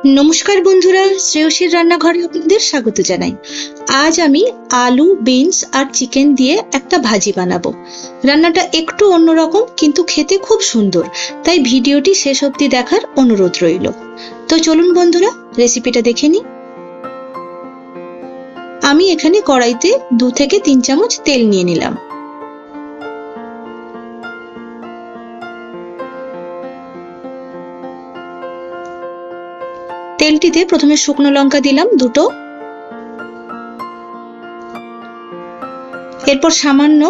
নমস্কার বন্ধুরা, শ্রেয়সীর রান্নাঘরে আপনাদের স্বাগত জানাই। আজ আমি আলু, বিনস আর চিকেন দিয়ে একটা ভাজি বানাবো। রান্নাটা একটু অন্যরকম কিন্তু খেতে খুব সুন্দর, তাই ভিডিওটি শেষ অবধি দেখার অনুরোধ রইল। তো চলুন বন্ধুরা, রেসিপিটা দেখে নিই। আমি এখানে কড়াইতে 2 থেকে 3 চামচ তেল নিয়ে নিলাম। তেলটিতে প্রথমে শুকনো লঙ্কা দিলাম 2টো, এরপর সামান্য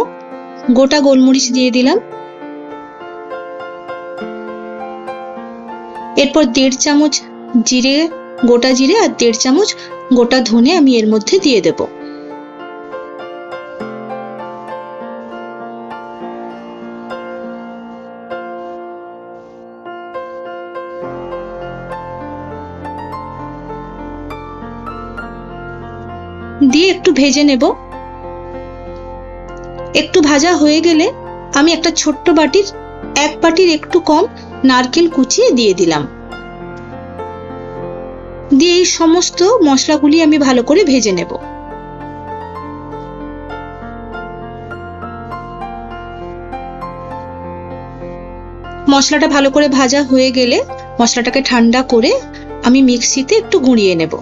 গোটা গোলমরিচ দিয়ে দিলাম, এরপর 1.5 চামচ জিরে, গোটা জিরে আর 1.5 চামচ গোটা ধনে আমি এর মধ্যে দিয়ে দেব। দিয়ে একটু ভেজে নেব। একটু ভাজা হয়ে গেলে আমি একটা ছোট্ট বাটির 1 বাটির একটু কম নারকেল কুচিয়ে দিয়ে দিলাম। দিয়ে এই সমস্ত মশলাগুলি আমি ভালো করে ভেজে নেব। মশলাটা ভালো করে ভাজা হয়ে গেলে মশলাটাকে ঠান্ডা করে আমি মিক্সিতে একটু গুঁড়িয়ে নেব।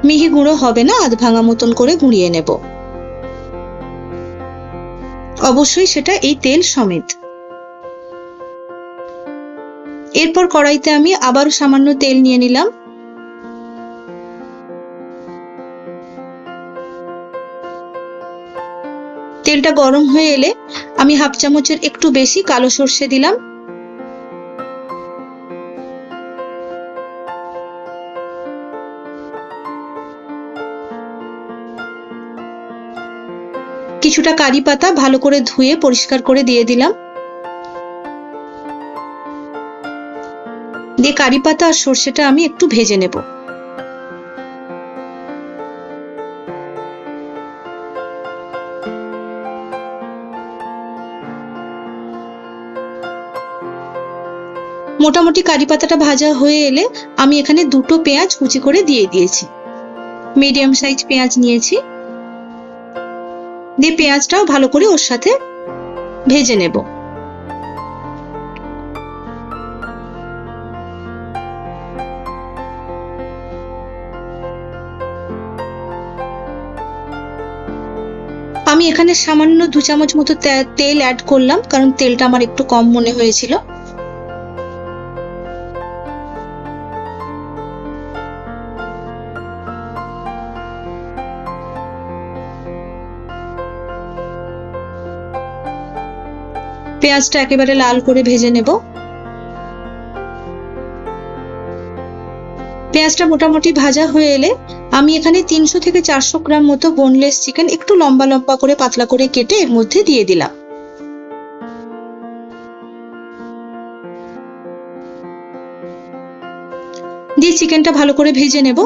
মিহি গুঁড়ো হবে না, আধ ভাঙা মতন করে গুঁড়িয়ে নেব, অবশ্যই সেটা এই তেল সমেত। এরপর কড়াইতে আমি আবারও সামান্য তেল নিয়ে নিলাম। তেলটা গরম হয়ে এলে আমি 1/2 চামচের একটু বেশি কালো সর্ষে দিলাম। কিছুটা কারি পাতা ভালো করে ধুয়ে পরিষ্কার করে দিয়ে দিলাম। দিয়ে কারি পাতা আর সর্ষেটা আমি একটু ভেজে নেব। মোটামুটি কারি পাতাটা ভাজা হয়ে এলে আমি এখানে 2টো পেঁয়াজ কুচি করে দিয়ে দিয়েছি। মিডিয়াম সাইজ পেঁয়াজ নিয়েছি। দিয়ে পেঁয়াজটাও ভালো করে ওর সাথে ভেজে নেব। আমি এখানে সামান্য 2 চামচ মতো তেল অ্যাড করলাম, কারণ তেলটা আমার একটু কম মনে হয়েছিল। পেঁয়াজটা একেবারে লাল করে ভেজে নেব। পেঁয়াজটা মোটামুটি ভাজা হয়ে এলে আমি এখানে 300 থেকে 400 গ্রাম মতো বোনলেস চিকেন একটু লম্বা লম্বা করে পাতলা করে কেটে এর মধ্যে দিয়ে দিলাম। দিয়ে চিকেনটা ভালো করে ভেজে নেব।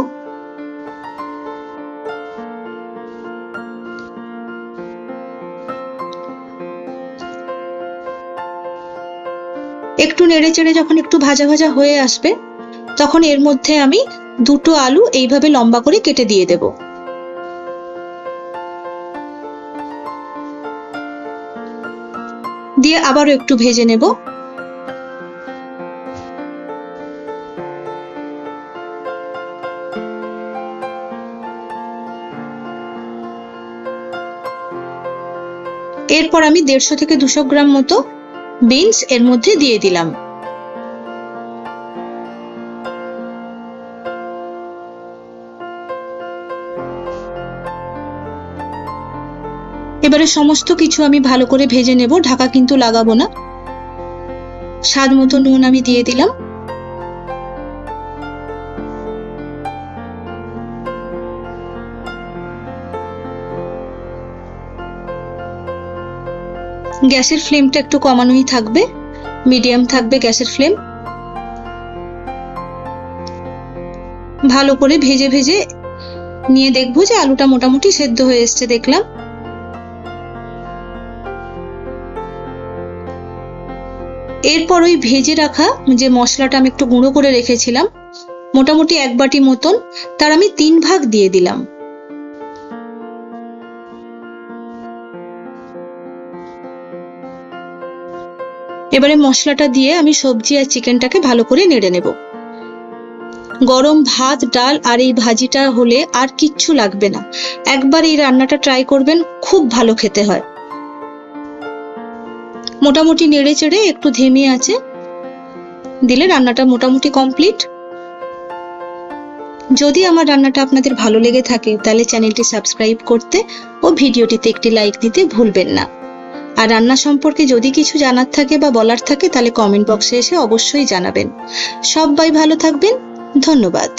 একটু নেড়ে চেড়ে যখন একটু ভাজা ভাজা হয়ে আসবে তখন এর মধ্যে আমি 2টো আলু এইভাবে লম্বা করে কেটে দিয়ে দেব। দিয়ে আবারও একটু ভেজে নেব। এরপর আমি 150 থেকে 200 গ্রাম মতো বিনস এর মধ্যে দিয়ে দিলাম। এবারে সমস্ত কিছু আমি ভালো করে ভেজে নেব, ঢাকা কিন্তু লাগাবো না। স্বাদ মতো নুন আমি দিয়ে দিলাম। গ্যাসের ফ্লেমটা একটু কমানোই থাকবে, মিডিয়াম থাকবে গ্যাসের ফ্লেম। ভালো করে ভেজে ভেজে নিয়ে দেখবো যে আলুটা মোটামুটি সেদ্ধ হয়ে এসছে। দেখলাম এরপর ওই ভেজে রাখা যে মশলাটা আমি একটু গুঁড়ো করে রেখেছিলাম মোটামুটি 1 বাটি মতন, তার আমি 3 ভাগ দিয়ে দিলাম। এবারে মশলাটা দিয়ে আমি সবজি আর চিকেনটাকে ভালো করে নেড়ে নেব। গরম ভাত, ডাল আর এই ভাজিটা হলে আর কিচ্ছু লাগবে না। একবার এই রান্নাটা ট্রাই করবেন, খুব ভালো খেতে হয়। মোটামুটি নেড়ে চেড়ে একটু ধিমে আঁচে দিলে রান্নাটা মোটামুটি কমপ্লিট। যদি আমার রান্নাটা আপনাদের ভালো লেগে থাকে তাহলে চ্যানেলটি সাবস্ক্রাইব করতে ও ভিডিওটিতে একটি লাইক দিতে ভুলবেন না। আর রান্না সম্পর্কে যদি কিছু জানার থাকে বা বলার থাকে তাহলে কমেন্ট বক্সে এসে অবশ্যই জানাবেন। সবাই ভালো থাকবেন। ধন্যবাদ।